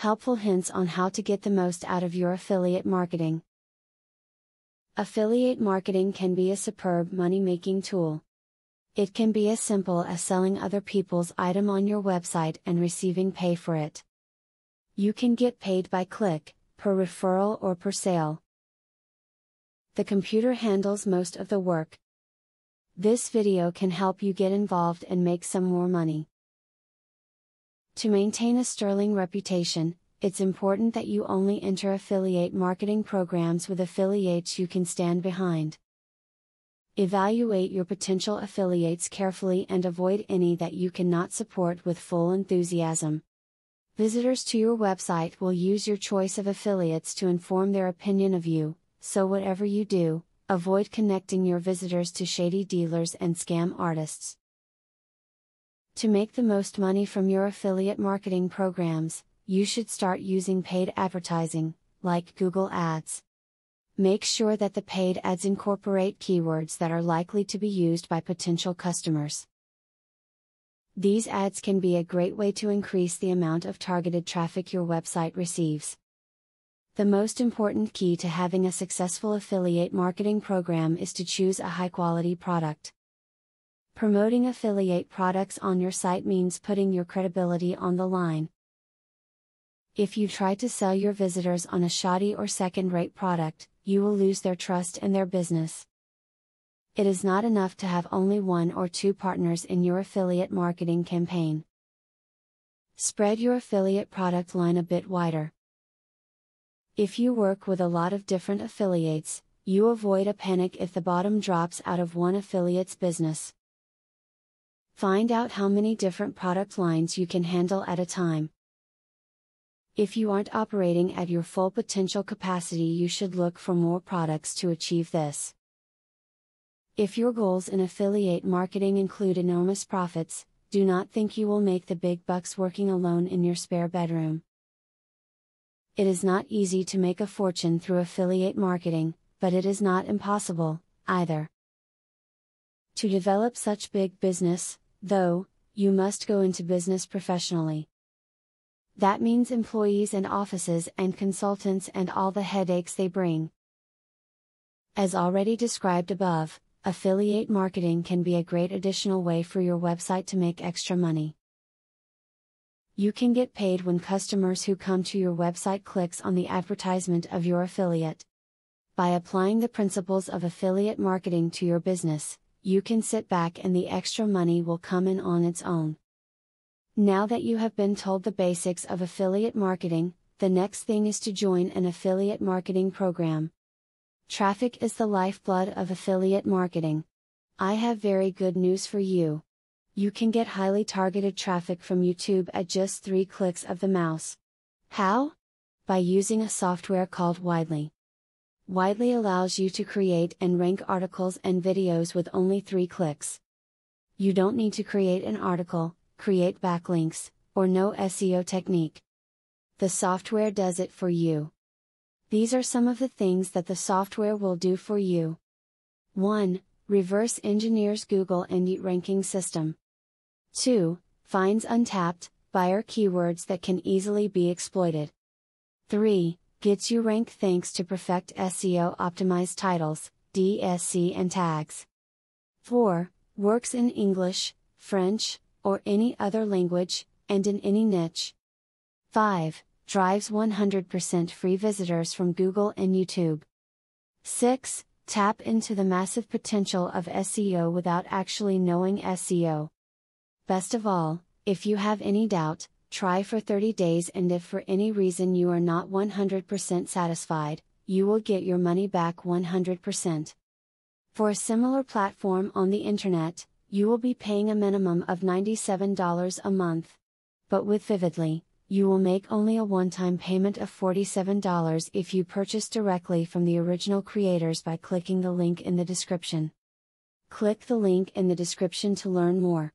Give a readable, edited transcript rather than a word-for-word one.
Helpful hints on how to get the most out of your affiliate marketing. Affiliate marketing can be a superb money-making tool. It can be as simple as selling other people's item on your website and receiving pay for it. You can get paid by click, per referral, or per sale. The computer handles most of the work. This video can help you get involved and make some more money. To maintain a sterling reputation, it's important that you only enter affiliate marketing programs with affiliates you can stand behind. Evaluate your potential affiliates carefully and avoid any that you cannot support with full enthusiasm. Visitors to your website will use your choice of affiliates to inform their opinion of you, so whatever you do, avoid connecting your visitors to shady dealers and scam artists. To make the most money from your affiliate marketing programs, you should start using paid advertising, like Google Ads. Make sure that the paid ads incorporate keywords that are likely to be used by potential customers. These ads can be a great way to increase the amount of targeted traffic your website receives. The most important key to having a successful affiliate marketing program is to choose a high-quality product. Promoting affiliate products on your site means putting your credibility on the line. If you try to sell your visitors on a shoddy or second-rate product, you will lose their trust and their business. It is not enough to have only one or two partners in your affiliate marketing campaign. Spread your affiliate product line a bit wider. If you work with a lot of different affiliates, you avoid a panic if the bottom drops out of one affiliate's business. Find out how many different product lines you can handle at a time. If you aren't operating at your full potential capacity, you should look for more products to achieve this. If your goals in affiliate marketing include enormous profits, do not think you will make the big bucks working alone in your spare bedroom. It is not easy to make a fortune through affiliate marketing, but it is not impossible, either. To develop such big business, though, you must go into business professionally. That means employees and offices and consultants and all the headaches they bring. As already described above, affiliate marketing can be a great additional way for your website to make extra money. You can get paid when customers who come to your website clicks on the advertisement of your affiliate. By applying the principles of affiliate marketing to your business, you can sit back and the extra money will come in on its own. Now that you have been told the basics of affiliate marketing, the next thing is to join an affiliate marketing program. Traffic is the lifeblood of affiliate marketing. I have very good news for you. You can get highly targeted traffic from YouTube at just 3 clicks of the mouse. How? By using a software called Widely. Widely allows you to create and rank articles and videos with only 3 clicks. You don't need to create an article, create backlinks, or know SEO technique. The software does it for you. These are some of the things that the software will do for you. 1. Reverse engineers Google and ranking system. 2. Finds untapped, buyer keywords that can easily be exploited. 3. Gets you ranked thanks to perfect SEO optimized titles, DSC and tags. 4. Works in English, French, or any other language, and in any niche. 5. Drives 100% free visitors from Google and YouTube. 6. Tap into the massive potential of SEO without actually knowing SEO. Best of all, if you have any doubt, try for 30 days, and if for any reason you are not 100% satisfied, you will get your money back 100%. For a similar platform on the internet, you will be paying a minimum of $97 a month. But with Vividly, you will make only a one-time payment of $47 if you purchase directly from the original creators by clicking the link in the description. Click the link in the description to learn more.